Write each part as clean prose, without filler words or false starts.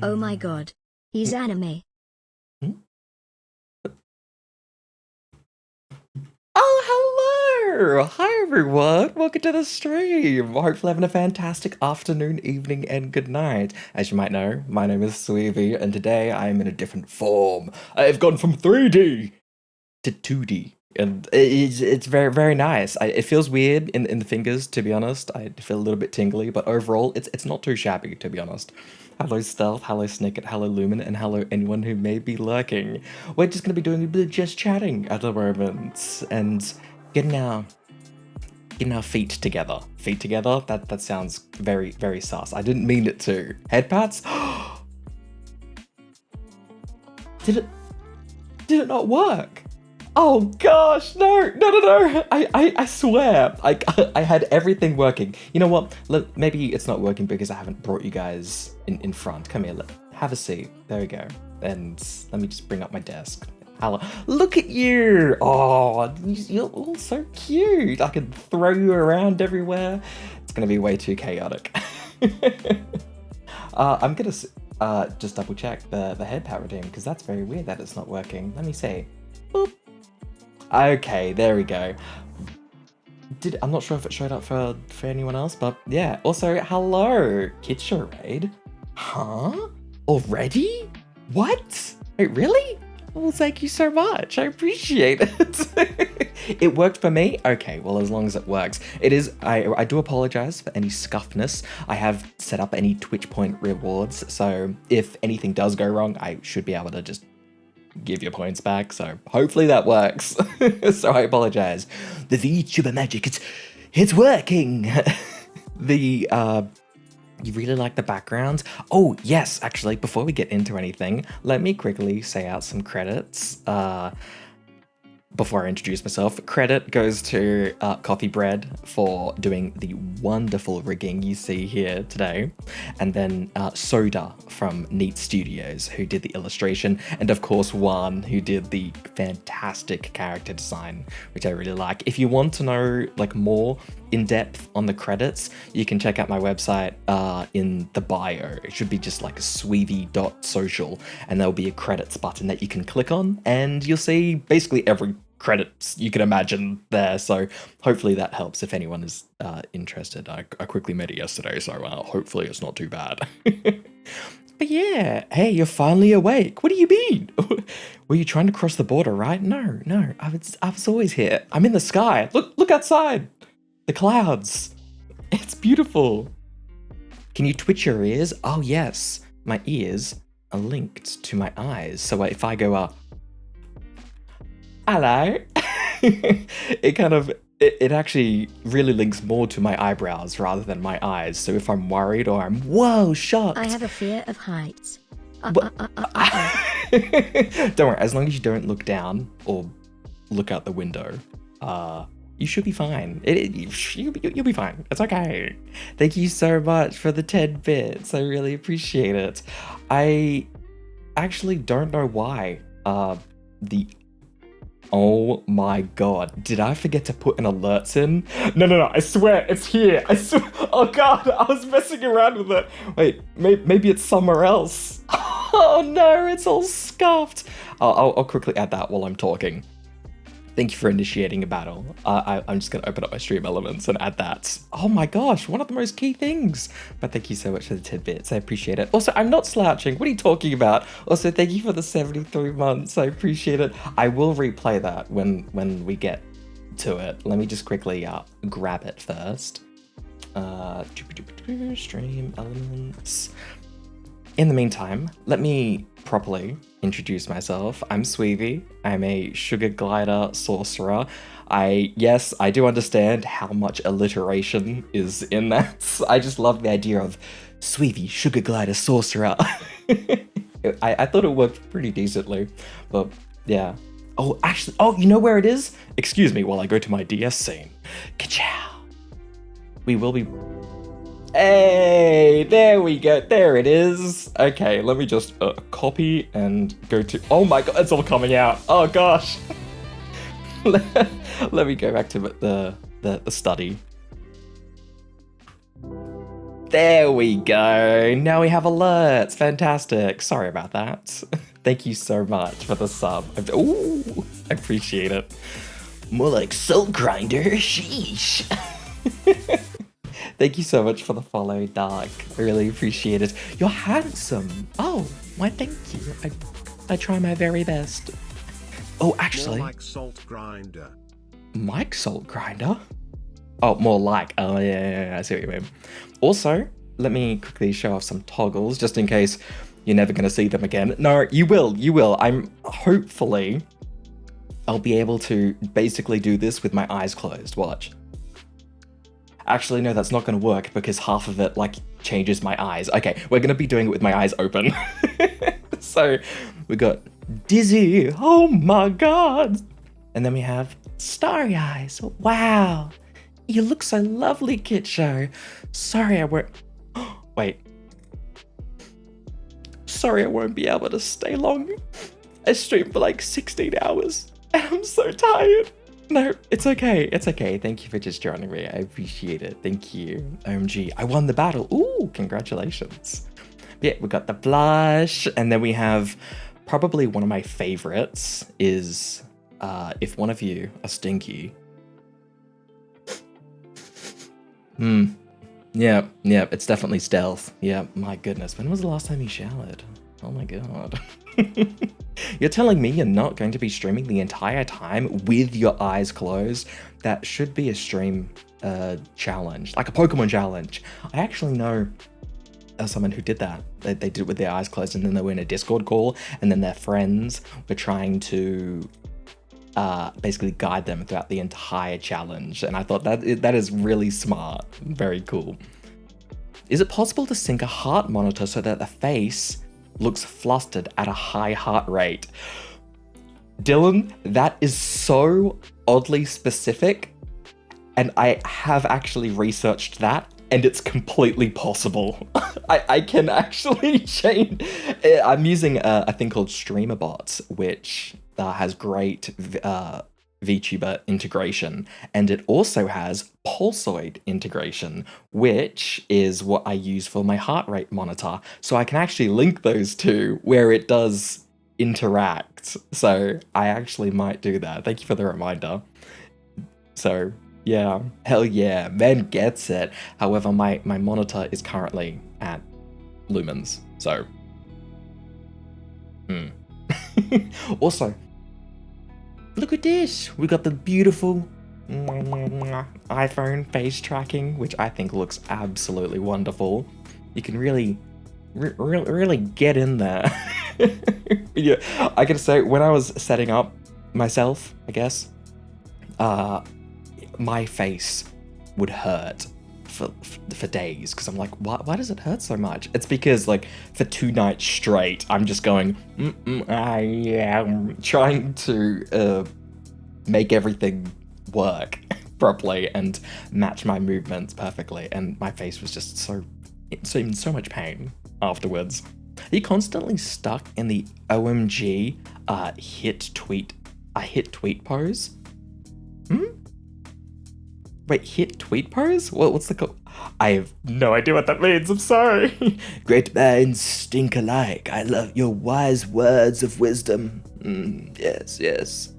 Oh my god. He's anime. Oh, hello! Hi, everyone. Welcome to the stream. Hopefully having a fantastic afternoon, evening, and good night. As you might know, my name is Sweevee, and today I am in a different form. I've gone from 3D to 2D. And it's very, very nice. It feels weird in the fingers, to be honest. I feel a little bit tingly, but overall, it's not too shabby, to be honest. Hello Stealth, hello Snicket, hello Lumen, and hello anyone who may be lurking. We're just going to be doing a bit of just chatting at the moment and getting our feet together. Feet together? That sounds very, very sus. I didn't mean it to. Head pats? Did it not work? Oh gosh, no. I swear. I had everything working. You know what? Maybe it's not working because I haven't brought you guys in front. Come here, have a seat. There we go. And let me just bring up my desk. Hello. Look at you. Oh, you're all so cute. I can throw you around everywhere. It's gonna be way too chaotic. I'm gonna just double check the head pat routine because that's very weird that it's not working. Let me see. Boop. Okay, there we go. I'm not sure if it showed up for anyone else, but yeah. Also, hello, Kid Charade. Huh? Already? What? Wait, really? Well, thank you so much. I appreciate it. It worked for me? Okay, well, as long as it works. It is, I do apologize for any scuffness. I have set up any Twitch point rewards, so if anything does go wrong, I should be able to just give your points back, so hopefully that works. So I apologize. The VTuber magic, it's working. You really like the background? Oh, yes, actually, before we get into anything, let me quickly say out some credits. Before I introduce myself, credit goes to Coffee Bread for doing the wonderful rigging you see here today, and then Soda from Neat Studios, who did the illustration, and of course Juan, who did the fantastic character design, which I really like. If you want to know like more in depth on the credits, you can check out my website in the bio. It should be just like sweevee.social, and there'll be a credits button that you can click on, and you'll see basically every credits you can imagine there. So hopefully that helps if anyone is interested. I quickly met it yesterday, so hopefully it's not too bad. But yeah, hey, you're finally awake. What do you mean? Were you trying to cross the border, right? No, I was always here. I'm in the sky. Look outside. The clouds. It's beautiful. Can you twitch your ears? Oh yes, my ears are linked to my eyes. So if I go hello, it actually really links more to my eyebrows rather than my eyes. So if I'm worried or I'm shocked. I have a fear of heights. Don't worry, as long as you don't look down or look out the window, you should be fine. You'll be fine. It's okay. Thank you so much for the 10 bits. I really appreciate it. I actually don't know why. Oh my god, did I forget to put an alerts in? No, I swear, it's here. I swear. Oh god, I was messing around with it. Wait, maybe it's somewhere else. Oh no, it's all scuffed. I'll quickly add that while I'm talking. Thank you for initiating a battle. I'm just going to open up my stream elements and add that. Oh my gosh, one of the most key things. But thank you so much for the tidbits. I appreciate it. Also, I'm not slouching. What are you talking about? Also, thank you for the 73 months. I appreciate it. I will replay that when we get to it. Let me just quickly grab it first. Stream elements. In the meantime, let me properly introduce myself. I'm Sweevee. I'm a sugar glider sorcerer. Yes, I do understand how much alliteration is in that. I just love the idea of Sweevee, sugar glider sorcerer. I thought it worked pretty decently, but yeah. Oh, actually, you know where it is? Excuse me while I go to my DS scene. Ka-chow. We will be... Hey, there we go. There it is. Okay, let me just copy and go to... Oh my god, it's all coming out. Oh gosh. Let me go back to the study. There we go. Now we have alerts. Fantastic. Sorry about that. Thank you so much for the sub. Ooh, I appreciate it. More like Soul Grinder. Sheesh. Thank you so much for the follow, Dark. I really appreciate it. You're handsome. Oh, why thank you. I try my very best. Oh, actually. More like Salt Grinder. Mike Salt Grinder? Oh, more like. Oh, yeah, I see what you mean. Also, let me quickly show off some toggles, just in case you're never going to see them again. No, you will. Hopefully, I'll be able to basically do this with my eyes closed. Watch. Actually, no, that's not going to work because half of it, like, changes my eyes. Okay, we're going to be doing it with my eyes open. So, we got Dizzy. Oh my god. And then we have Starry Eyes. Wow. You look so lovely, Kit Show. Sorry I won't... Wait. Sorry I won't be able to stay long. I streamed for like 16 hours and I'm so tired. No, it's okay. It's okay. Thank you for just joining me. I appreciate it. Thank you. OMG, I won the battle. Ooh, congratulations. Yeah, we got the blush. And then we have probably one of my favorites is if one of you are stinky. Yeah, it's definitely stealth. Yeah, my goodness. When was the last time you showered? Oh my god. You're telling me you're not going to be streaming the entire time with your eyes closed? That should be a stream challenge, like a Pokemon challenge. I actually know someone who did that. They did it with their eyes closed, and then they were in a Discord call, and then their friends were trying to basically guide them throughout the entire challenge. And I thought that is really smart. Very cool. Is it possible to sync a heart monitor so that the face looks flustered at a high heart rate? Dylan, that is so oddly specific, and I have actually researched that, and it's completely possible. I can actually change. I'm using a thing called StreamerBots, which has great VTuber integration, and it also has Pulsoid integration, which is what I use for my heart rate monitor. So I can actually link those two where it does interact. So I actually might do that. Thank you for the reminder. So yeah, hell yeah, man gets it. However, my monitor is currently at lumens, so Also, look at this. We got the beautiful iPhone face tracking, which I think looks absolutely wonderful. You can really get in there. Yeah, I gotta say, when I was setting up myself, I guess, my face would hurt for days, because I'm like, why does it hurt so much? It's because, like, for 2 nights straight, I'm just going, I am trying to make everything work properly and match my movements perfectly, and my face was just in so much pain afterwards. Are you constantly stuck in the OMG hit tweet pose? Wait, hit tweet pose? What's the call? I have no idea what that means, I'm sorry. Great minds stink alike. I love your wise words of wisdom. Yes.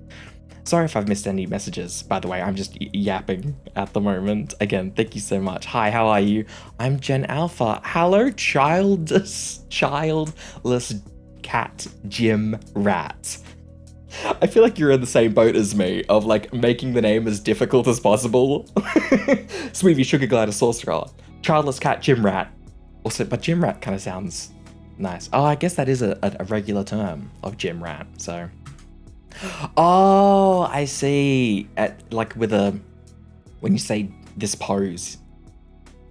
Sorry if I've missed any messages, by the way. I'm just yapping at the moment. Again, thank you so much. Hi, how are you? I'm Gen Alpha. Hello, childless cat Jim Rat. I feel like you're in the same boat as me, of like making the name as difficult as possible. Sweevee, Sugar Glider, Sorcerer, Childless Cat, Gym Rat. Also, but Gym Rat kind of sounds nice. Oh, I guess that is a regular term of Gym Rat, so. Oh, I see. Like with when you say this pose.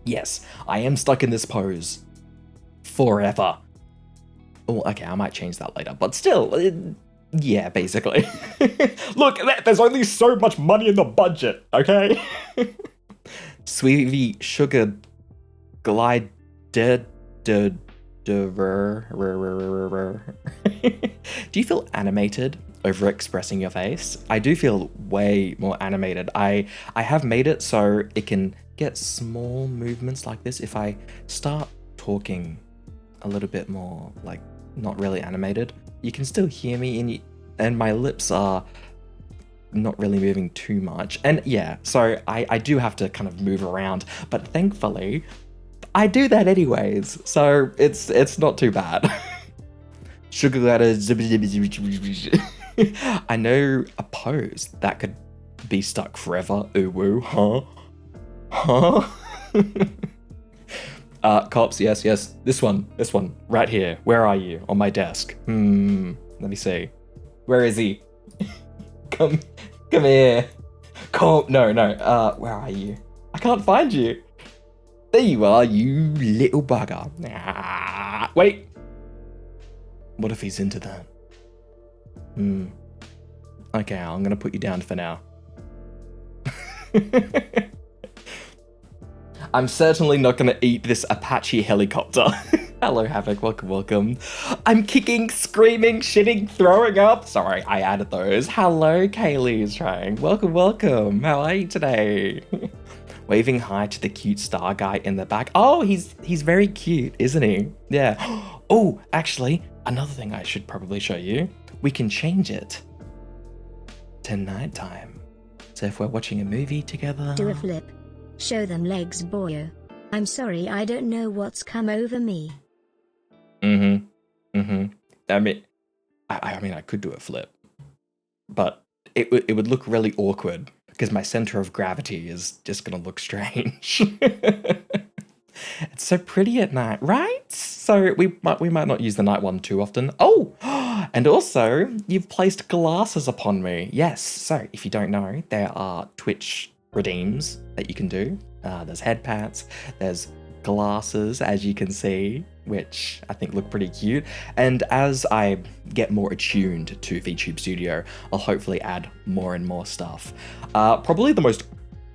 Yes, I am stuck in this pose forever. Oh, okay, I might change that later, but still, yeah, basically. Look, there's only so much money in the budget, okay? Sweevee Sugar Glide Do you feel animated over expressing your face? I do feel way more animated. I have made it so it can get small movements like this, if I start talking a little bit more, like, not really animated, you can still hear me, and my lips are not really moving too much. And yeah, so I do have to kind of move around, but thankfully, I do that anyways, so it's not too bad. Sugar letters. I know a pose that could be stuck forever. Ooh woo, huh? Huh? Cops, yes. This one, right here. Where are you? On my desk. Let me see. Where is he? Come here. No. Where are you? I can't find you. There you are, you little bugger. Wait. What if he's into that? Okay, I'm gonna put you down for now. I'm certainly not gonna eat this Apache helicopter. Hello, Havoc, welcome. I'm kicking, screaming, shitting, throwing up. Sorry, I added those. Hello, Kaylee's trying. Welcome. How are you today? Waving hi to the cute star guy in the back. Oh, he's very cute, isn't he? Yeah. Oh, actually, another thing I should probably show you. We can change it to nighttime. So if we're watching a movie together... Do a flip. Show them legs, boyo. I'm sorry, I don't know what's come over me. I mean, I could do a flip, but it would look really awkward because my center of gravity is just gonna look strange. It's so pretty at night, right? So we might not use the night one too often. Oh, and also you've placed glasses upon me. Yes. So if you don't know, there are Twitch redeems that you can do. There's head pats. There's glasses, as you can see, which I think look pretty cute. And as I get more attuned to VTube Studio, I'll hopefully add more and more stuff. Probably the most,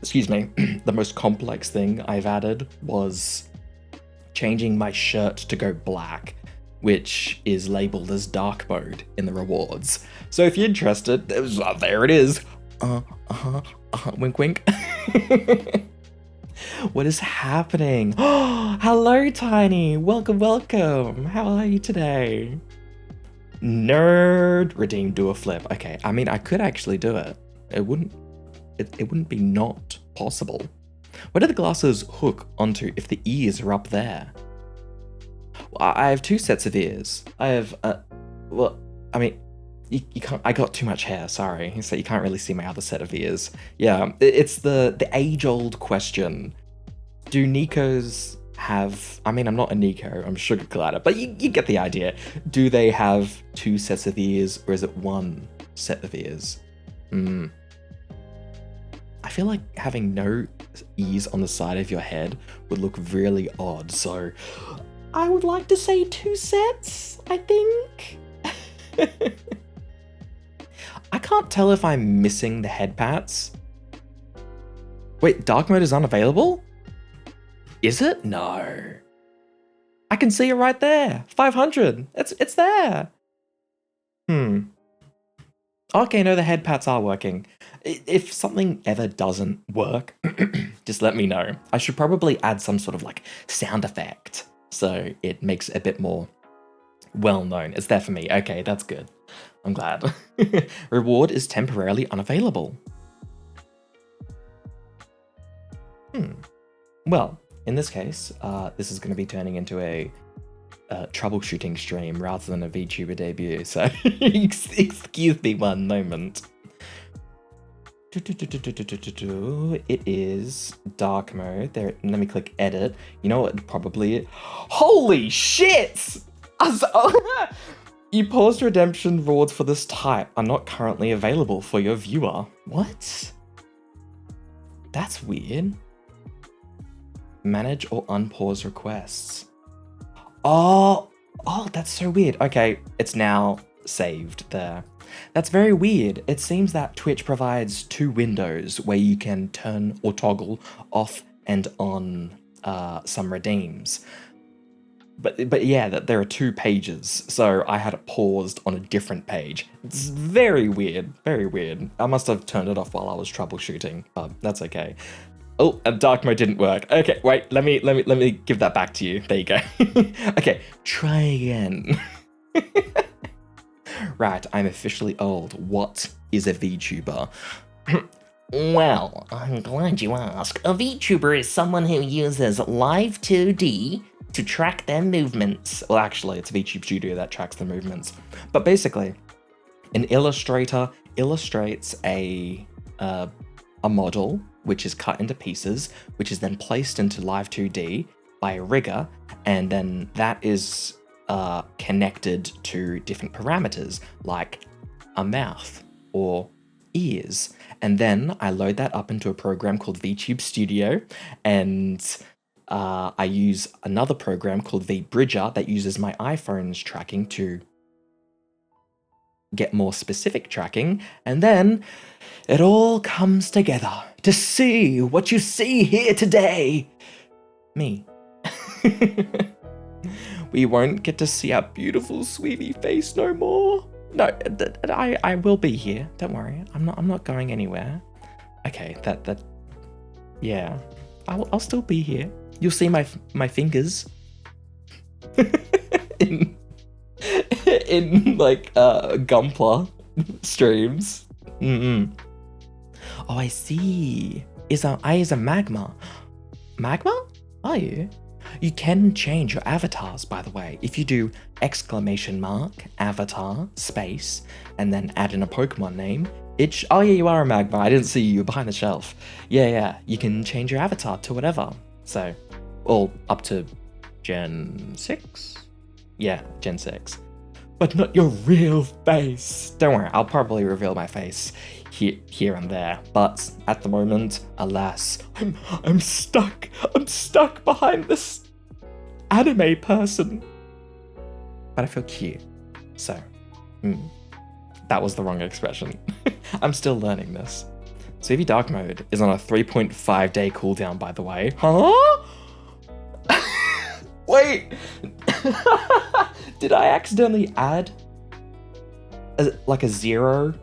the most complex thing I've added was changing my shirt to go black, which is labeled as dark mode in the rewards. So if you're interested, there it is. Wink wink. What is happening? Oh, hello, Tiny. Welcome. How are you today? Nerd. Redeem, do a flip. Okay, I mean, I could actually do it. It wouldn't be not possible. Where do the glasses hook onto if the ears are up there? Well, I have two sets of ears. I have, well, I mean, you can't, I got too much hair, sorry. So you can't really see my other set of ears. Yeah, it's the age-old question. Do Nikos have, I mean, I'm not a Nico, I'm Sugar Glider, but you get the idea. Do they have two sets of ears, or is it one set of ears? I feel like having no ears on the side of your head would look really odd, so I would like to say two sets, I think. I can't tell if I'm missing the head pats. Wait, dark mode is unavailable? Is it? No. I can see it right there. 500. It's there. Okay, no, the head pats are working. If something ever doesn't work, just let me know. I should probably add some sort of like sound effect so it makes it a bit more well known. It's there for me. Okay, that's good. I'm glad. Reward is temporarily unavailable. Well, in this case, this is going to be turning into a troubleshooting stream rather than a VTuber debut, so excuse me one moment. It is dark mode. There, let me click edit. You know what? Probably. Holy shit! You paused redemption rewards for this type are not currently available for your viewer. What? That's weird. Manage or unpause requests. Oh, that's so weird. Okay, it's now saved there. That's very weird. It seems that Twitch provides two windows where you can turn or toggle off and on some redeems. But yeah, there are two pages, so I had it paused on a different page. It's very weird, very weird. I must have turned it off while I was troubleshooting, but that's okay. Oh, and dark mode didn't work. Okay, wait, let me give that back to you. There you go. Okay, try again. Right, I'm officially old. What is a VTuber? Well, I'm glad you asked. A VTuber is someone who uses live 2D to track their movements. Well, actually, it's VTube Studio that tracks the movements. But basically, an illustrator illustrates a model, which is cut into pieces, which is then placed into live 2D by a rigger, and then that is connected to different parameters, like a mouth or ears. And then I load that up into a program called VTube Studio, and I use another program called VBridger that uses my iPhone's tracking to get more specific tracking, and then it all comes together to see what you see here today. Me. We won't get to see our beautiful Sweevee face no more. No, I will be here. Don't worry. I'm not going anywhere. Okay, yeah. I'll still be here. You'll see my fingers in like Gunpla streams. Oh, I see. I is a magma. Magma? Are you? You can change your avatars, by the way. If you do ! avatar space and then add in a Pokemon name, oh yeah, you are a magma. I didn't see you behind the shelf. Yeah. You can change your avatar to whatever. So, all up to Gen 6? Yeah, Gen 6. But not your real face. Don't worry, I'll probably reveal my face here and there. But at the moment, alas, I'm stuck. I'm stuck behind this anime person. But I feel cute. So, that was the wrong expression. I'm still learning this. Sweevee Dark Mode is on a 3.5 day cooldown, by the way. Huh? Wait! Did I accidentally add like a 0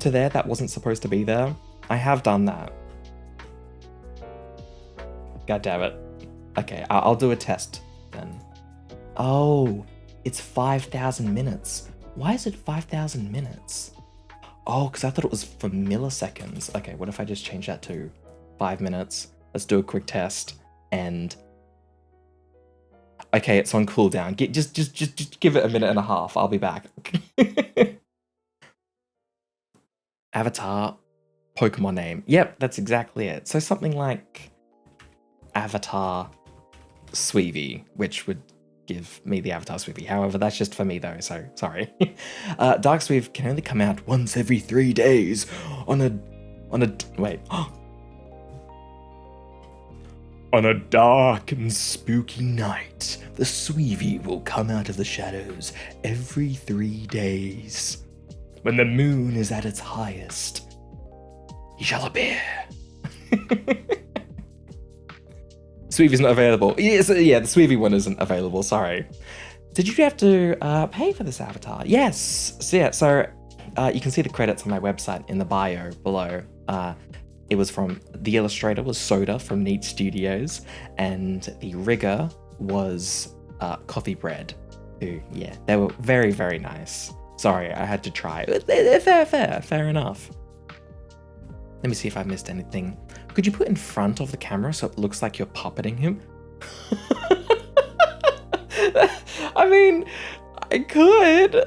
to there that wasn't supposed to be there? I have done that. God damn it. Okay, I'll do a test then. Oh, it's 5,000 minutes. Why is it 5,000 minutes? Oh, because I thought it was for milliseconds. Okay, what if I just change that to 5 minutes? Let's do a quick test. And okay, it's on cooldown. Just give it a minute and a half. I'll be back. Avatar, Pokemon name. Yep, that's exactly it. So something like Avatar Sweevee, which would give me the Avatar Sweevee. However, that's just for me though, so sorry. Dark Sweeve can only come out once every 3 days on a wait. On a dark and spooky night, the Sweevee will come out of the shadows every 3 days. When the moon is at its highest, he shall appear. Sweevee's not available. Yeah, the Sweevee one isn't available, sorry. Did you have to pay for this avatar? Yes. So you can see the credits on my website in the bio below. It was from, the illustrator was Soda from Neat Studios, and the rigger was Coffee Bread, who, yeah, they were very, very nice. Sorry, I had to try. They're fair enough. Let me see if I missed anything. Could you put in front of the camera so it looks like you're puppeting him? I mean, I could.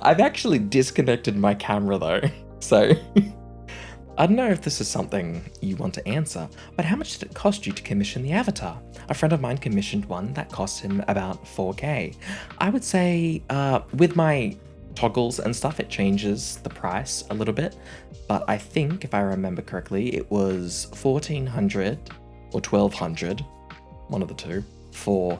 I've actually disconnected my camera though, so I don't know if this is something you want to answer, but how much did it cost you to commission the avatar? A friend of mine commissioned one that cost him about 4K. I would say with my toggles and stuff, it changes the price a little bit, but I think if I remember correctly, it was 1,400 or 1,200, one of the two, for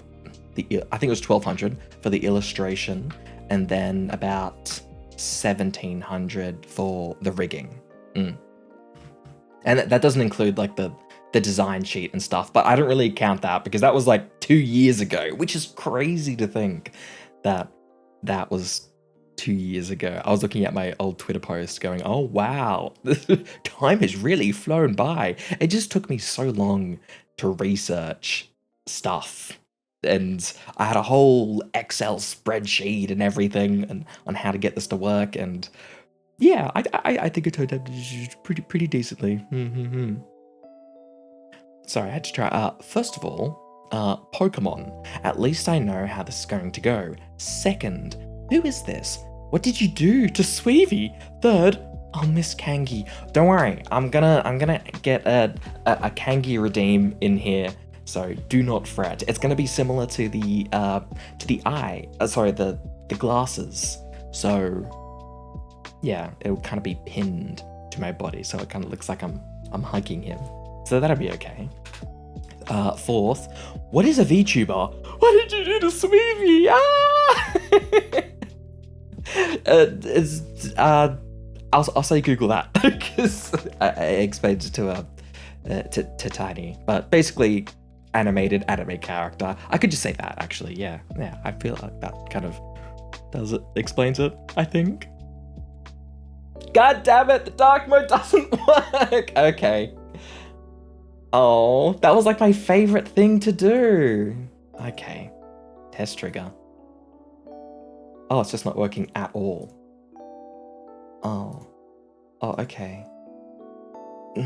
the, I think it was 1,200 for the illustration, and then about 1,700 for the rigging. And that doesn't include like the design sheet and stuff, but I don't really count that because that was like 2 years ago, which is crazy to think that that was 2 years ago. I was looking at my old Twitter post going, oh wow, time has really flown by. It just took me so long to research stuff. And I had a whole Excel spreadsheet and everything and on how to get this to work. And yeah, I think it turned out pretty decently. Sorry, I had to try. First of all, Pokemon. At least I know how this is going to go. Second, who is this? What did you do to Sweevee? Third, oh, Miss Kangi. Don't worry, I'm gonna get a Kangi redeem in here. So do not fret. It's gonna be similar to the glasses. So yeah, it'll kind of be pinned to my body, so it kind of looks like I'm hugging him. So that'll be okay. Fourth, what is a VTuber? What did you do to Sweevee? I'll say Google that because I explained it to Tiny. But basically, animated anime character. I could just say that actually. Yeah. I feel like that kind of explains it. I think. God damn it! The dark mode doesn't work. Okay. Oh, that was like my favorite thing to do. Okay. Test trigger. Oh, it's just not working at all. Oh, okay.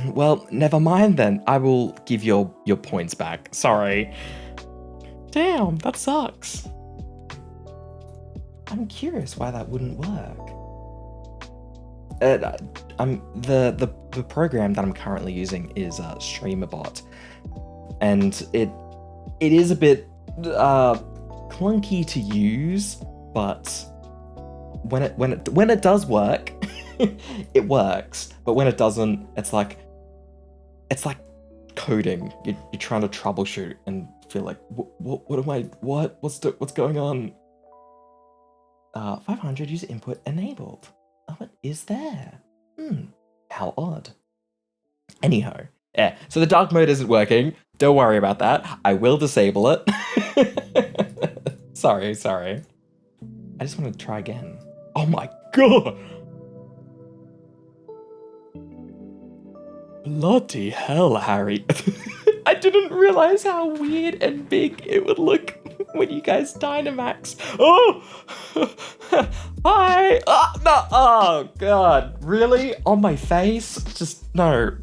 Well, never mind then. I will give your points back. Sorry. Damn, that sucks. I'm curious why that wouldn't work. The program that I'm currently using is StreamerBot, and it is a bit clunky to use, but when it does work, it works. But when it doesn't, it's like coding. You're trying to troubleshoot and feel like what's going on? 500 user input enabled. Oh, it is there. How odd. Anyhow, yeah, so the dark mode isn't working. Don't worry about that. I will disable it. Sorry. I just want to try again. Oh my god! Bloody hell, Harry. I didn't realize how weird and big it would look when you guys Dynamax. Oh! Hi! Oh, no! Oh, God. Really? On my face? Just, no.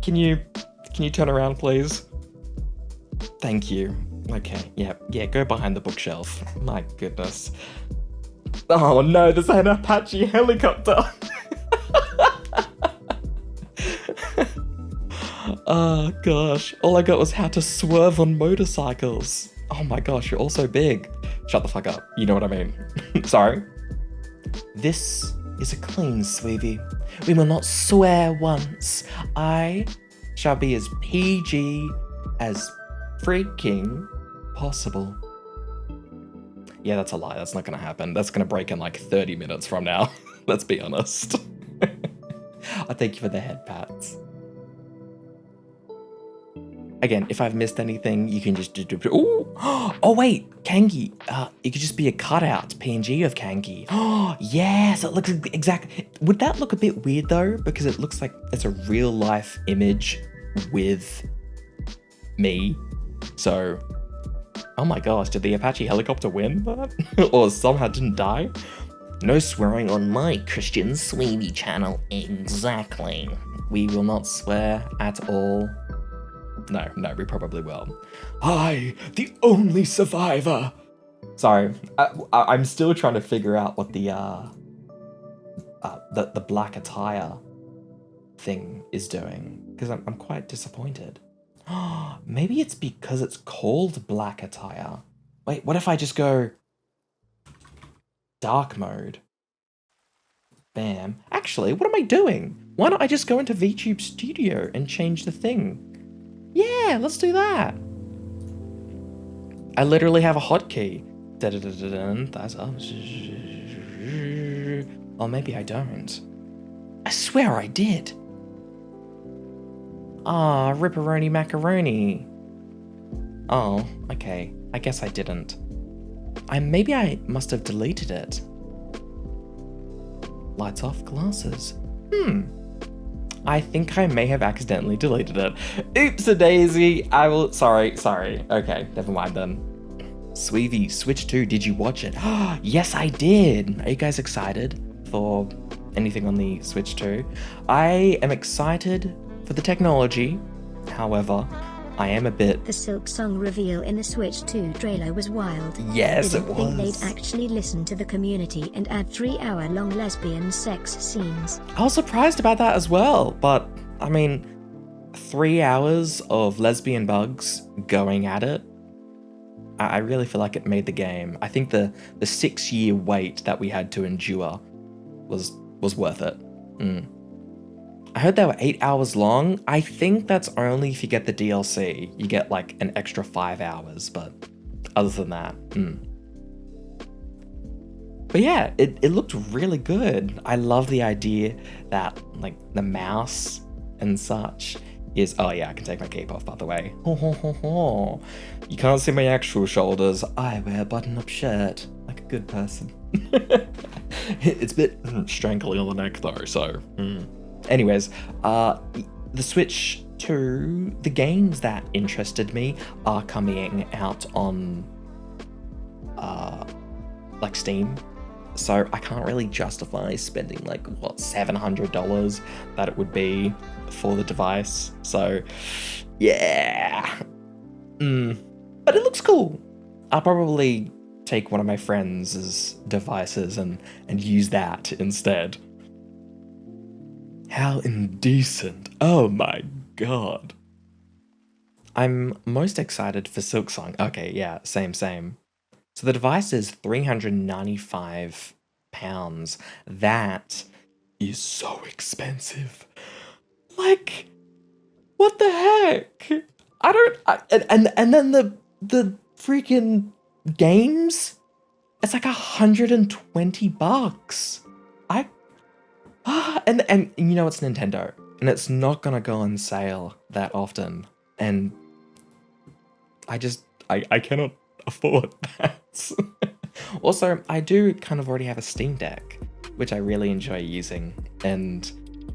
Can you turn around, please? Thank you. Okay, yeah, go behind the bookshelf. My goodness. Oh, no, there's an Apache helicopter. Oh gosh, all I got was how to swerve on motorcycles. Oh my gosh, you're all so big. Shut the fuck up, you know what I mean. Sorry. This is a clean Sweevee. We will not swear once. I shall be as PG as freaking possible. Yeah, that's a lie, that's not gonna happen. That's gonna break in like 30 minutes from now. Let's be honest. I thank you for the head pats. Again, if I've missed anything, you can just do. Ooh! Oh wait, Kangi. It could just be a cutout PNG of Kangi. Oh yes, it looks exact. Would that look a bit weird though? Because it looks like it's a real life image with me. So, oh my gosh, did the Apache helicopter win that? Or somehow didn't die? No swearing on my Christian Sweevee channel. Exactly. We will not swear at all. No, we probably will. I, the only survivor. Sorry, I'm still trying to figure out what the black attire thing is doing, because I'm quite disappointed. Maybe it's because it's called black attire. Wait, what if I just go dark mode? Bam. Actually, what am I doing? Why don't I just go into VTube Studio and change the thing? Yeah, let's do that. I literally have a hotkey. That's up. Oh, maybe I don't. I swear I did. Ah, ripperoni macaroni. Oh, okay. I guess I didn't. Maybe I must have deleted it. Lights off, glasses. I think I may have accidentally deleted it. Oops-a-daisy. Sorry. Okay, never mind then. Sweevee, Switch 2, did you watch it? Yes, I did. Are you guys excited for anything on the Switch 2? I am excited for the technology. However, I am a bit... The Silk Song reveal in the Switch 2 trailer was wild. Yes, it Didn't think was. they'd actually listen to the community and add 3-hour-long lesbian sex scenes. I was surprised about that as well, but I mean, 3 hours of lesbian bugs going at it, I really feel like it made the game. I think the 6-year wait that we had to endure was worth it. I heard they were 8 hours long. I think that's only if you get the DLC. You get like an extra 5 hours, but other than that, But yeah, it looked really good. I love the idea that like the mouse and such is, oh yeah, I can take my cape off by the way. You can't see my actual shoulders. I wear a button-up shirt like a good person. It's a bit strangly on the neck though, so. Anyways, the Switch 2, the games that interested me are coming out on like Steam. So I can't really justify spending like what, $700 that it would be for the device. So yeah. But it looks cool. I'll probably take one of my friends' devices and use that instead. How indecent. Oh my god. I'm most excited for Silksong. Okay, yeah, same. So the device is £395. That is so expensive. Like, what the heck? And then the freaking games, it's like $120. And you know it's Nintendo, and it's not gonna go on sale that often, and I cannot afford that. Also, I do kind of already have a Steam Deck, which I really enjoy using, and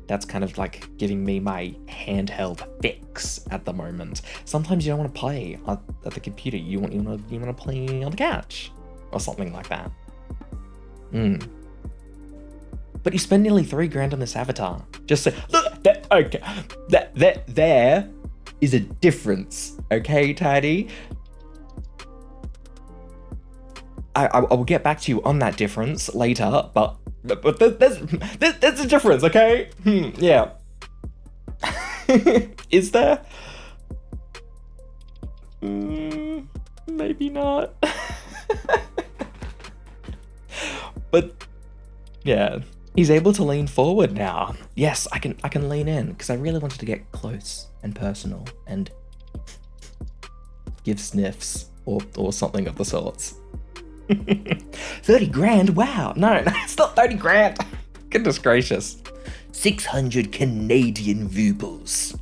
that's kind of like giving me my handheld fix at the moment. Sometimes you don't want to play at the computer, you want to play on the couch or something like that. But you spend nearly $3,000 on this avatar. Just say, look, okay, there is a difference, okay, Tidy? I will get back to you on that difference later, but there's a difference, okay? Yeah. Is there? Maybe not. But yeah. He's able to lean forward now. Yes, I can lean in because I really wanted to get close and personal and give sniffs or something of the sorts. 30 grand? Wow. No, it's not 30 grand. Goodness gracious. 600 Canadian rubles.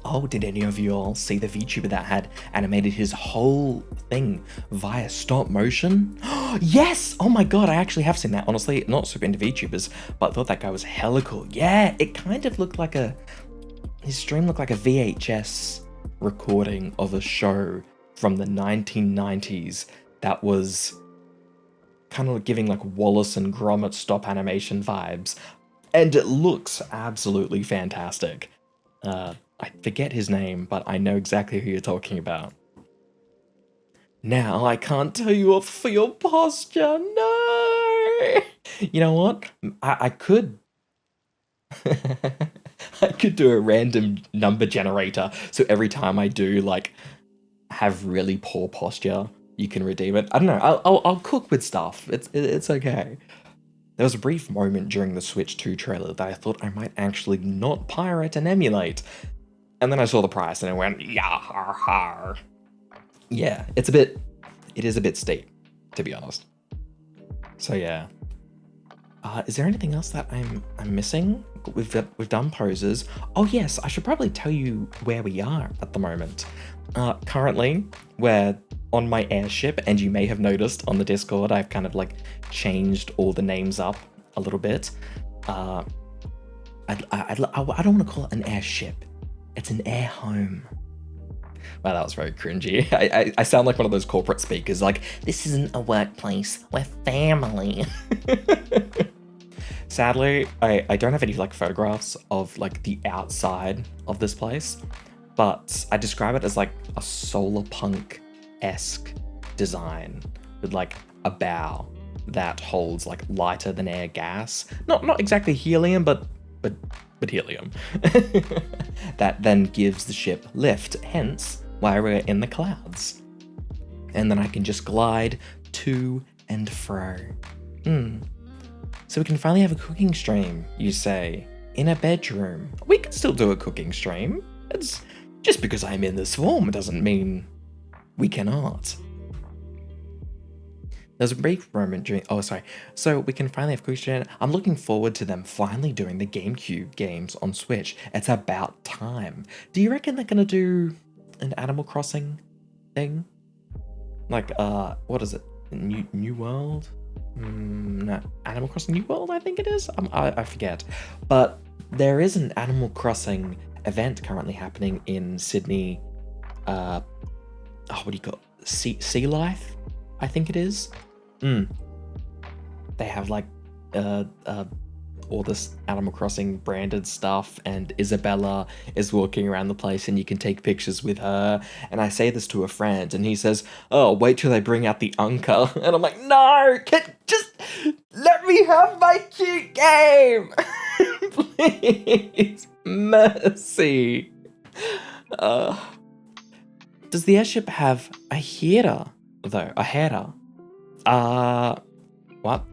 Oh, did any of you all see the VTuber that had animated his whole thing via stop motion? Yes! Oh my god, I actually have seen that. Honestly, not super into VTubers, but I thought that guy was hella cool. Yeah, it kind of looked like his stream looked like a VHS recording of a show from the 1990s that was kind of giving like Wallace and Gromit stop animation vibes. And it looks absolutely fantastic. I forget his name, but I know exactly who you're talking about. Now I can't tell you off for your posture, no! You know what? I could... I could do a random number generator, so every time I do, like, have really poor posture, you can redeem it. I don't know, I'll cook with stuff, it's okay. There was a brief moment during the Switch 2 trailer that I thought I might actually not pirate and emulate. And then I saw the price and I went, yah. Yeah, it is a bit steep, to be honest. So yeah. Is there anything else that I'm missing? We've done poses. Oh yes, I should probably tell you where we are at the moment. Currently, we're on my airship, and you may have noticed on the Discord, I've kind of like changed all the names up a little bit. I don't want to call it an airship. It's an air home. Wow, that was very cringy. I sound like one of those corporate speakers, like, this isn't a workplace, we're family. Sadly, I don't have any like photographs of like the outside of this place, but I describe it as like a solar punk-esque design with like a bow that holds like lighter than air gas. Not exactly helium, but helium. That then gives the ship lift, hence why we're in the clouds. And then I can just glide to and fro. So we can finally have a cooking stream, you say, in a bedroom. We can still do a cooking stream. It's just because I'm in this form doesn't mean we cannot. There's a brief moment during, so we can finally have cooking stream. I'm looking forward to them finally doing the GameCube games on Switch. It's about time. Do you reckon they're gonna do an Animal Crossing thing? Like, what is it? New World? No, Animal Crossing New World, I think it is. I forget. But there is an Animal Crossing event currently happening in Sydney. What do you call it? Sea Life, I think it is. They have like all this Animal Crossing branded stuff, and Isabella is walking around the place and you can take pictures with her. And I say this to a friend and he says, oh, wait till they bring out the uncle. And I'm like, no, just let me have my cute game. Please, mercy. Does the airship have a heater though? A heater? What?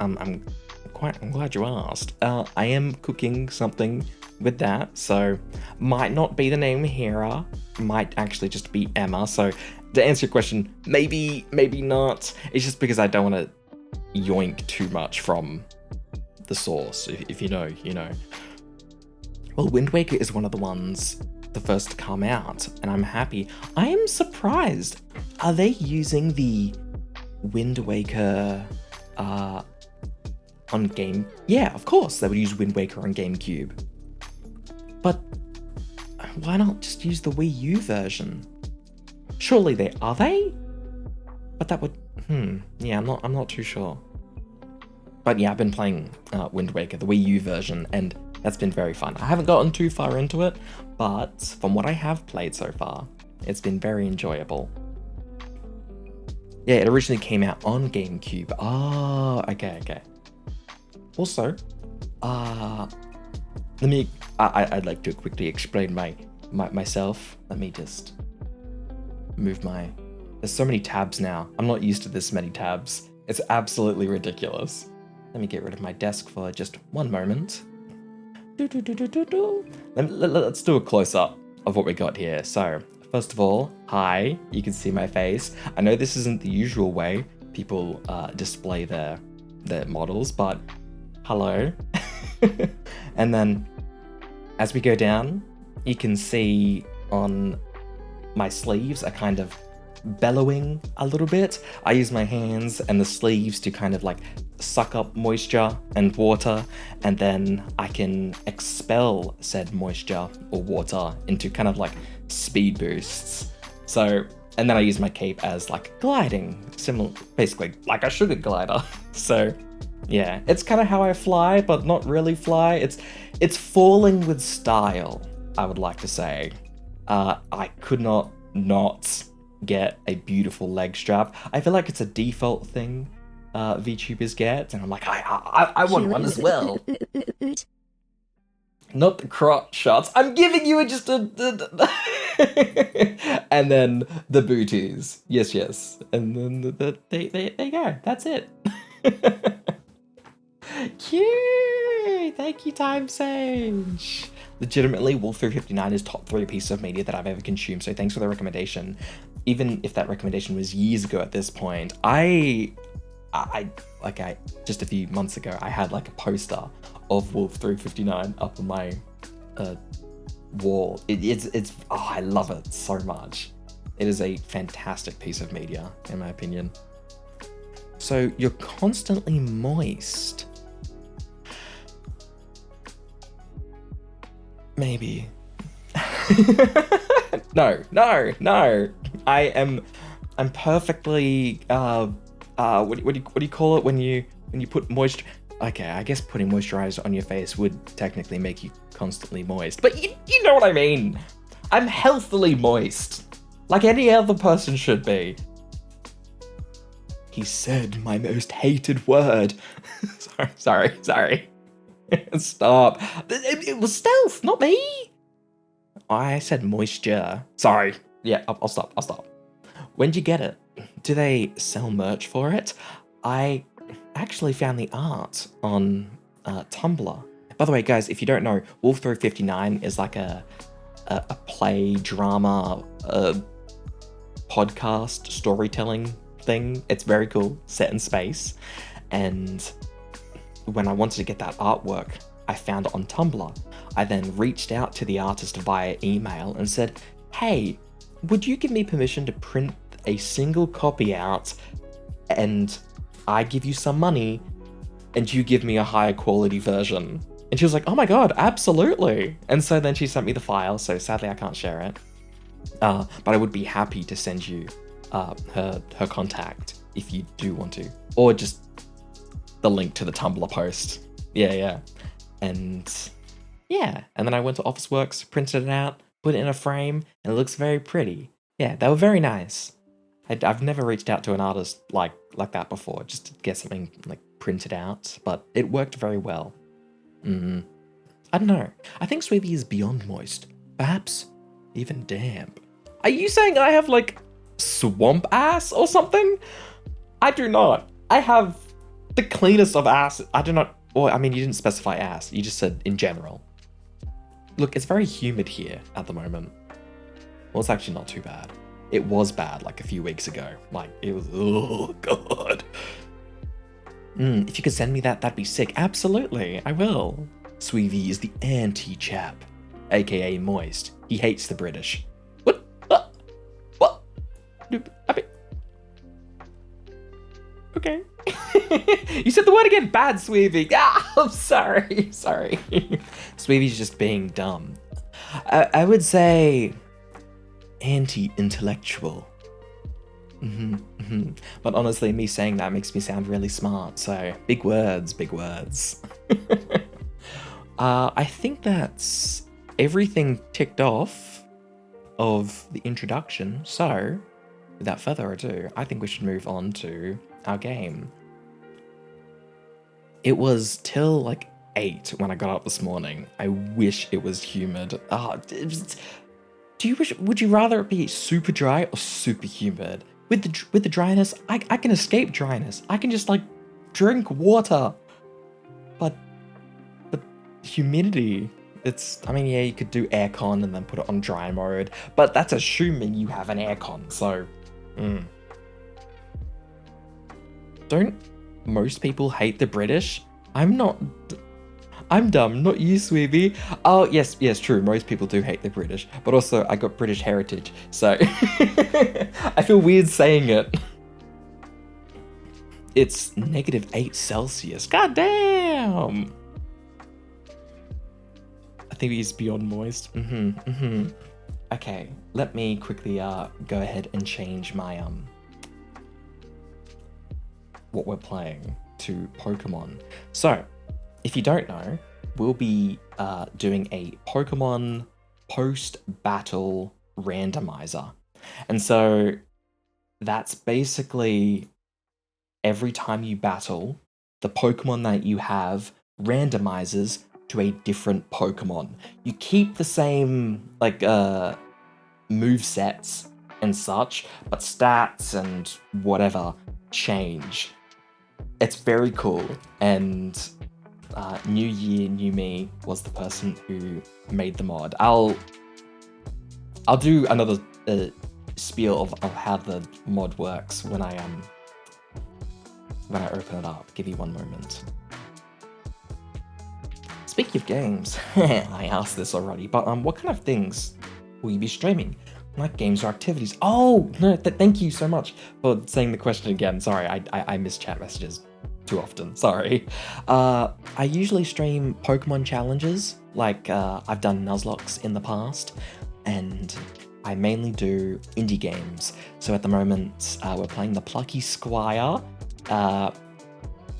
I'm glad you asked. I am cooking something with that, so might not be the name Hera, might actually just be Emma. So to answer your question, maybe not. It's just because I don't want to yoink too much from the source. If you know, you know. Well, Wind Waker is one of the ones, the first to come out, and I'm happy. I am surprised. Are they using the Wind Waker on game? Yeah, of course they would use Wind Waker on GameCube. But why not just use the Wii U version? Surely they are they? But that would yeah, I'm not too sure. But yeah, I've been playing Wind Waker, the Wii U version, and that's been very fun. I haven't gotten too far into it, but from what I have played so far, it's been very enjoyable. Yeah, it originally came out on GameCube. Oh, okay. Also, I'd like to quickly explain myself. Let me just move there's so many tabs now. I'm not used to this many tabs. It's absolutely ridiculous. Let me get rid of my desk for just one moment. Let's do a close-up of what we got here. So, first of all, hi, you can see my face. I know this isn't the usual way people display their models, but hello. And then as we go down, you can see on my sleeves are kind of bellowing a little bit. I use my hands and the sleeves to kind of like suck up moisture and water, and then I can expel said moisture or water into kind of like speed boosts. So, and then I use my cape as like gliding, similar, basically like a sugar glider. So yeah, it's kind of how I fly, but not really fly. It's falling with style, I would like to say. I could not get a beautiful leg strap. I feel like it's a default thing VTubers get, and I'm like, I want one as well. Not the crotch shots. I'm giving you just a and then the booties. Yes. And then there you go. That's it. Cute! Thank you, Time Sage. Legitimately, Wolf 359 is top 3 piece of media that I've ever consumed, so thanks for the recommendation. Even if that recommendation was years ago at this point, I just a few months ago, I had like a poster of Wolf 359 up on my wall. It's I love it so much. It is a fantastic piece of media, in my opinion. So you're constantly moist. Maybe. No. I'm perfectly what do you call it when you put moisture? Okay, I guess putting moisturizer on your face would technically make you constantly moist, but you know what I mean. I'm healthily moist, like any other person should be. He said my most hated word. sorry. Stop. It was Stealth, not me. I said moisture. Sorry. Yeah, I'll stop. When'd you get it? Do they sell merch for it? I actually found the art on Tumblr. By the way, guys, if you don't know, Wolf 359 is like a play drama podcast storytelling thing. It's very cool, set in space. And when I wanted to get that artwork, I found it on Tumblr. I then reached out to the artist via email and said, hey, would you give me permission to print a single copy out and I give you some money and you give me a higher quality version? And she was like, oh my god, absolutely. And so then she sent me the file, so sadly I can't share it. But I would be happy to send you her contact if you do want to. Or just the link to the Tumblr post. Yeah. And then I went to Officeworks, printed it out, put it in a frame, and it looks very pretty. Yeah, they were very nice. I've never reached out to an artist like that before, just to get something like printed out, but it worked very well. I don't know. I think Sweevee is beyond moist. Perhaps even damp. Are you saying I have like swamp ass or something? I do not. I have the cleanest of ass. I do not. Or I mean, you didn't specify ass. You just said in general. Look, it's very humid here at the moment. Well, it's actually not too bad. It was bad like a few weeks ago. Like, it was, oh god. If you could send me that, that'd be sick. Absolutely, I will. Sweevee is the anti-chap, aka moist. He hates the British. What? What? I mean... Okay. You said the word again, bad Sweevee. Ah, I'm sorry. Sweevee's just being dumb. I would say anti-intellectual. But honestly, me saying that makes me sound really smart, so big words. I think that's everything ticked off of the introduction, so without further ado, I think we should move on to our game. It was till like 8 when I got up this morning. I wish it was humid. Would you rather it be super dry or super humid? With the dryness, I can escape dryness. I can just like drink water. But humidity, I mean, yeah, you could do aircon and then put it on dry mode, but that's assuming you have an aircon, so... Don't most people hate the British? I'm dumb, not you, Sweevee. Oh, yes, true. Most people do hate the British, but also I got British heritage, so I feel weird saying it. It's -8 Celsius. God damn. I think he's beyond moist. Okay, let me quickly go ahead and change my what we're playing to Pokemon. So, if you don't know, we'll be doing a Pokemon post-battle randomizer. And so that's basically every time you battle, the Pokemon that you have randomizes to a different Pokemon. You keep the same like move sets and such, but stats and whatever change. It's very cool, and New Year, New Me was the person who made the mod. I'll do another spiel of how the mod works when I open it up. Give you one moment. Speaking of games, I asked this already, but what kind of things will you be streaming? Like games or activities? Oh, no, thank you so much for saying the question again. Sorry, I missed chat messages too often, sorry. I usually stream Pokemon challenges, like I've done Nuzlocke in the past, and I mainly do indie games. So at the moment, we're playing the Plucky Squire.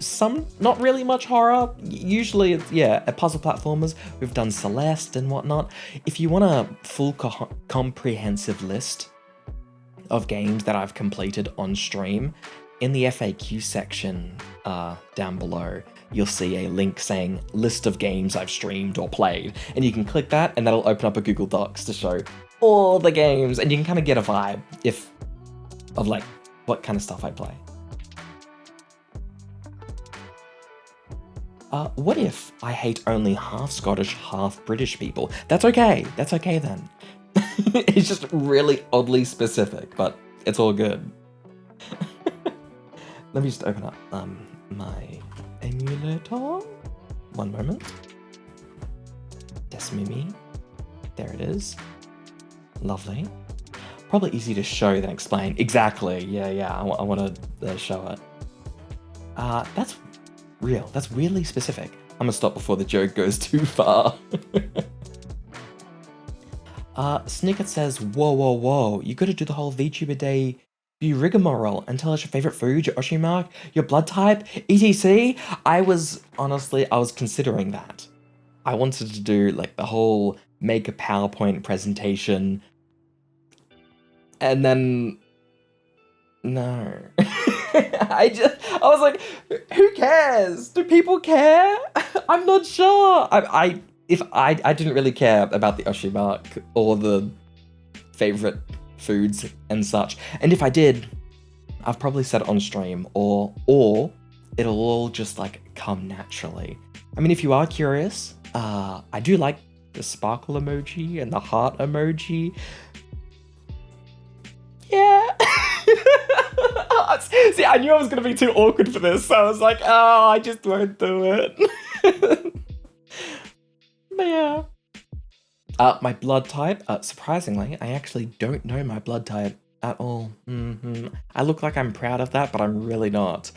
Some, not really much horror. Usually, it's, yeah, puzzle platformers. We've done Celeste and whatnot. If you want a full comprehensive list of games that I've completed on stream, in the FAQ section down below, you'll see a link saying list of games I've streamed or played, and you can click that and that'll open up a Google Docs to show all the games, and you can kind of get a vibe of like what kind of stuff I play. What if I hate only half Scottish, half British people? That's okay then. It's just really oddly specific, but it's all good. Let me just open up my emulator. One moment. Desmimi. There it is. Lovely. Probably easy to show than explain. Exactly. Yeah. I want to show it. That's real. That's weirdly specific. I'm gonna stop before the joke goes too far. Snicket says, whoa. You gotta do the whole VTuber Day rigmarole and tell us your favorite food, your Oshi mark, your blood type, etc. I was considering that. I wanted to do like the whole make a PowerPoint presentation, and then no. I was like, who cares? Do people care? I'm not sure. I didn't really care about the Oshi mark or the favorite foods and such. And if I did, I've probably said it on stream, or it'll all just like come naturally. I mean, if you are curious, I do like the sparkle emoji and the heart emoji. Yeah. See, I knew I was going to be too awkward for this, so I was like, oh, I just won't do it. But yeah. My blood type, surprisingly, I actually don't know my blood type at all. I look like I'm proud of that, but I'm really not.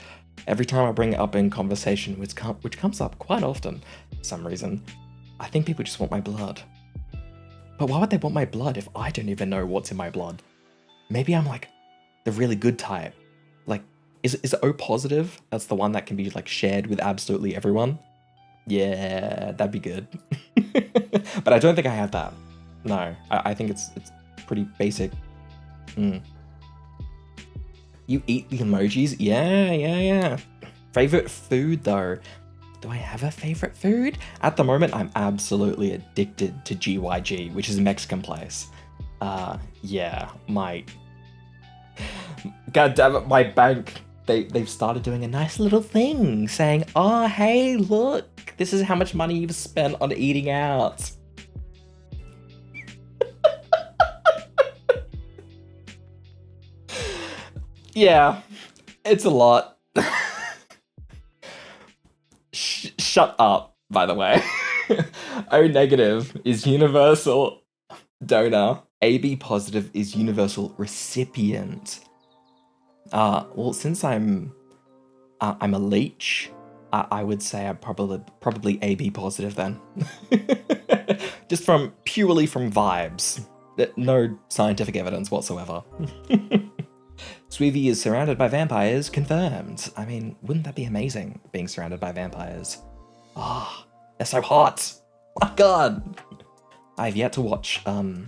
Every time I bring it up in conversation, which comes up quite often for some reason, I think people just want my blood. But why would they want my blood if I don't even know what's in my blood? Maybe I'm like the really good type. Like, is it O positive? That's the one that can be like shared with absolutely everyone. Yeah, that'd be good. But I don't think I have that. No, I think it's pretty basic. You eat the emojis? Yeah. Favorite food though? Do I have a favorite food? At the moment, I'm absolutely addicted to GYG, which is a Mexican place. Yeah, God damn it, my bank. They've started doing a nice little thing saying, oh, hey, look, this is how much money you've spent on eating out. Yeah, it's a lot. Shut up, by the way. O negative is universal donor. AB positive is universal recipient. Well, since I'm a leech, I would say I'm probably AB positive then. Just purely from vibes. No scientific evidence whatsoever. Sweevee is surrounded by vampires, confirmed. I mean, wouldn't that be amazing, being surrounded by vampires? Ah, they're so hot. My God. I've yet to watch the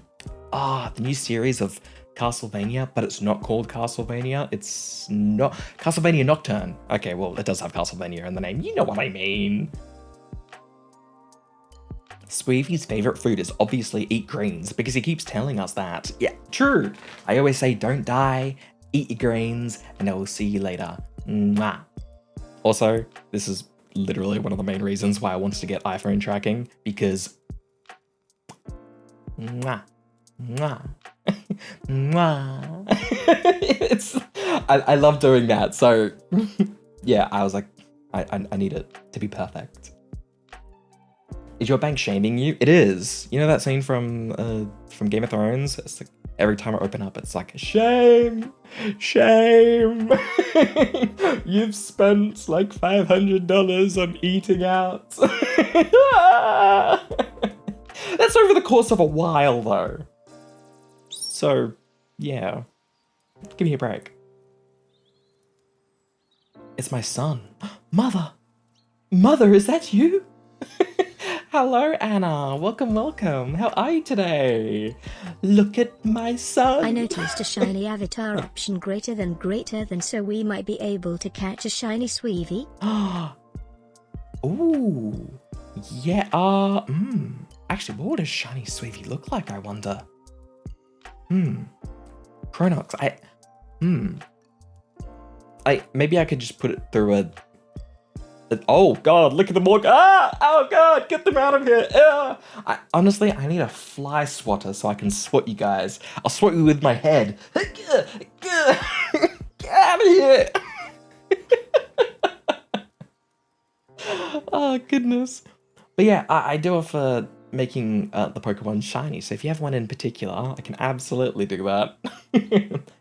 new series of Castlevania, but it's not called Castlevania. It's not Castlevania Nocturne. Okay, well, it does have Castlevania in the name. You know what I mean. Sweevee's favorite food is obviously eat greens because he keeps telling us that. Yeah, true. I always say don't die, eat your greens, and I will see you later. Mwah. Also, this is literally one of the main reasons why I wanted to get iPhone tracking, because mwah. Mwah. Mwah. I love doing that. So yeah, I was like, I need it to be perfect. Is your bank shaming you? It is. You know that scene from Game of Thrones? It's like, Every time I open up, it's like, shame, shame. You've spent like $500 on eating out. That's over the course of a while, though. So, yeah. Give me a break. It's my son. Mother! Mother, is that you? Hello, Anna. Welcome, welcome. How are you today? Look at my son. I noticed a shiny avatar option greater than, so we might be able to catch a shiny Sweevee. Ooh. Yeah, actually, what would a shiny Sweevee look like, I wonder? Chronox, maybe I could just put it through a oh god, look at them all. Oh god, get them out of here. Honestly, I need a fly swatter so I can swat you guys. I'll swat you with my head. Get out of here. Oh goodness. But yeah, I do offer making the Pokemon shiny, so if you have one in particular, I can absolutely do that.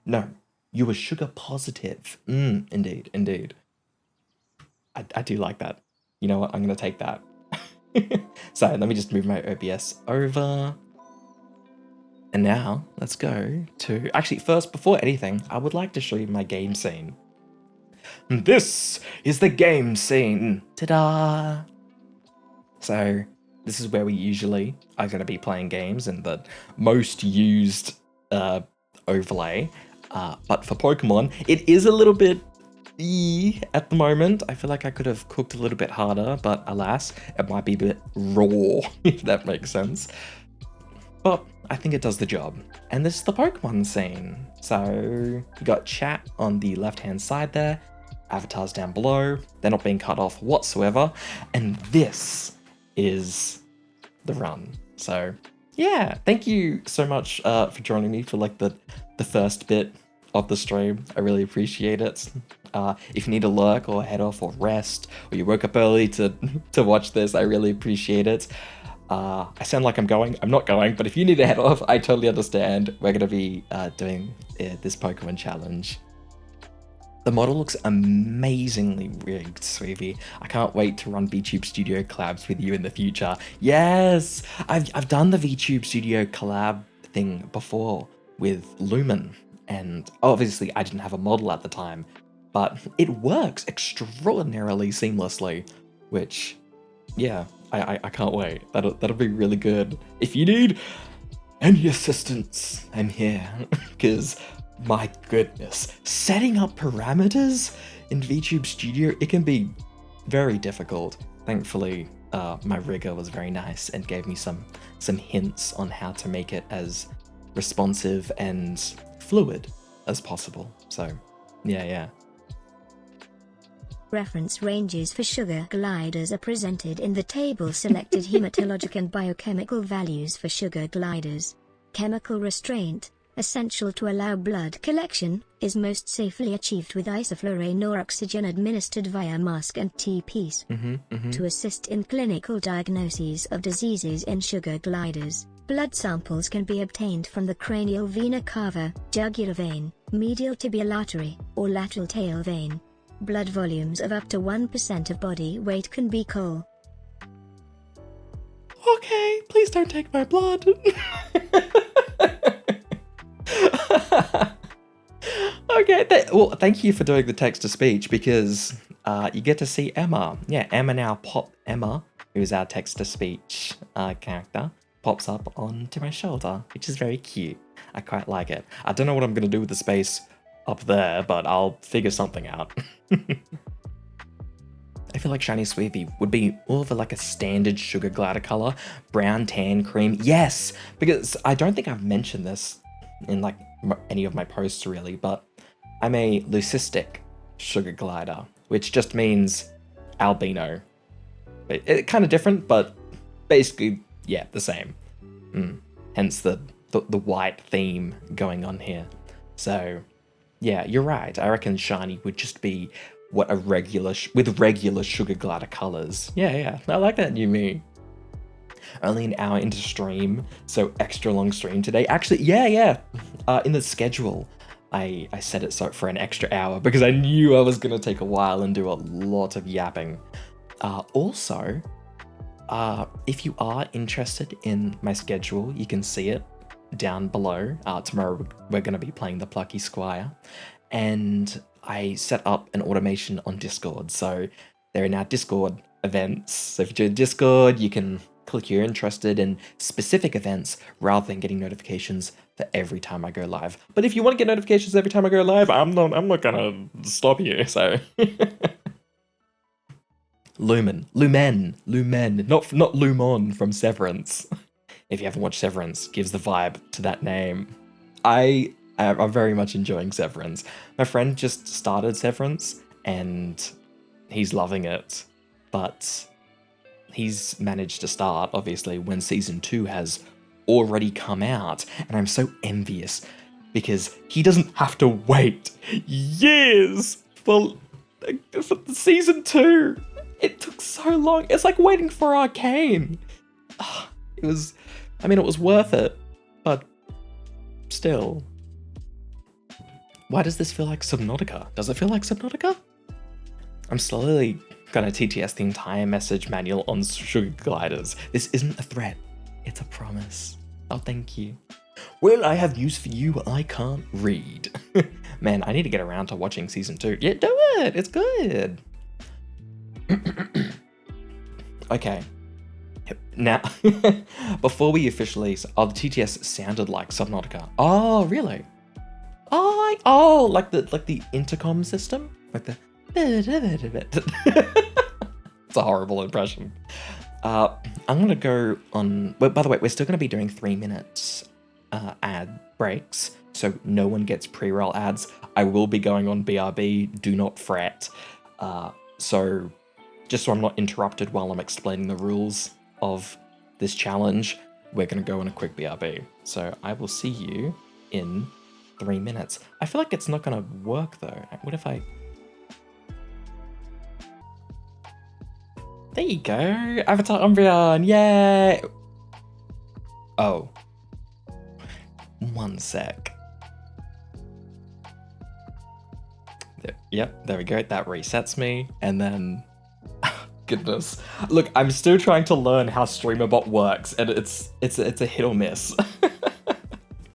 No, you were sugar positive. Indeed, indeed. I do like that. You know what? I'm going to take that. So let me just move my OBS over. And now let's go to... Actually, first, before anything, I would like to show you my game scene. This is the game scene. Ta-da! So this is where we usually are going to be playing games in the most used overlay. But for Pokemon, it is a little bit at the moment. I feel like I could have cooked a little bit harder, but alas, it might be a bit raw, if that makes sense. But I think it does the job. And this is the Pokemon scene. So you got chat on the left-hand side there, avatars down below, they're not being cut off whatsoever, and this is the run. So yeah, thank you so much for joining me for like the first bit of the stream. I really appreciate it. If you need a lurk or head off or rest, or you woke up early to watch this, I really appreciate it. I sound like I'm going. I'm not going, but if you need to head off, I totally understand. We're going to be doing this Pokemon challenge. The model looks amazingly rigged, Sweevee. I can't wait to run VTube Studio collabs with you in the future. Yes! I've done the VTube Studio collab thing before with Lumen, and obviously I didn't have a model at the time, but it works extraordinarily seamlessly, which, yeah, I can't wait. That'll be really good. If you need any assistance, I'm here, because my goodness, setting up parameters in VTube Studio, it can be very difficult. Thankfully, my rigger was very nice and gave me some hints on how to make it as responsive and fluid as possible. So, yeah. Reference ranges for sugar gliders are presented in the table. Selected hematologic and biochemical values for sugar gliders. Chemical restraint, essential to allow blood collection, is most safely achieved with isoflurane or oxygen administered via mask and T-piece. To assist in clinical diagnoses of diseases in sugar gliders, blood samples can be obtained from the cranial vena cava, jugular vein, medial tibial artery, or lateral tail vein. Blood volumes of up to 1% of body weight can be call. Okay, please don't take my blood. Okay, well, thank you for doing the text-to-speech, because you get to see Emma. Yeah, Emma, who's our text-to-speech character, pops up onto my shoulder, which is very cute. I quite like it. I don't know what I'm going to do with the space up there, but I'll figure something out. I feel like shiny Sweevee would be more of like a standard sugar glider color, brown, tan, cream. Yes, because I don't think I've mentioned this in like any of my posts really, but I'm a leucistic sugar glider, which just means albino. It kind of different, but basically, yeah, the same. Hence the white theme going on here. So yeah, you're right. I reckon shiny would just be what a regular with regular sugar glider colors. Yeah, I like that new me. only an hour into stream, so extra long stream today. Actually, yeah. In the schedule, I set it so for an extra hour because I knew I was gonna take a while and do a lot of yapping. Also, if you are interested in my schedule, you can see it down below. Tomorrow we're gonna be playing the Plucky Squire, and I set up an automation on Discord, so there are now Discord events. So if you join Discord, you can click you're interested in specific events rather than getting notifications for every time I go live. But if you want to get notifications every time I go live, I'm not gonna stop you. So Lumen, not Lumon from Severance. If you haven't watched Severance, gives the vibe to that name. I'm very much enjoying Severance. My friend just started Severance and he's loving it, but he's managed to start, obviously, when season 2 has already come out, and I'm so envious because he doesn't have to wait years for season 2. It took so long. It's like waiting for Arcane. It was worth it, but still. Why does this feel like Subnautica? Does it feel like Subnautica? I'm slowly gonna TTS the entire message manual on sugar gliders. This isn't a threat, it's a promise. Oh, thank you. Well, I have news for you, I can't read. Man, I need to get around to watching season 2. Yeah, do it, it's good. Okay. Now, before we officially, the TTS sounded like Subnautica. Oh, really? Oh, like the intercom system? Like the... It's a horrible impression. I'm gonna go on... Well, by the way, we're still gonna be doing 3 minutes ad breaks, so no one gets pre-roll ads. I will be going on BRB, do not fret. So, just so I'm not interrupted while I'm explaining the rules of this challenge, we're gonna go on a quick BRB. So I will see you in 3 minutes. I feel like it's not gonna work though. What if I... There you go, Avatar Umbreon, yay! Oh. 1 sec. There we go, that resets me, and then... Goodness. Look, I'm still trying to learn how StreamerBot works, and it's a hit or miss.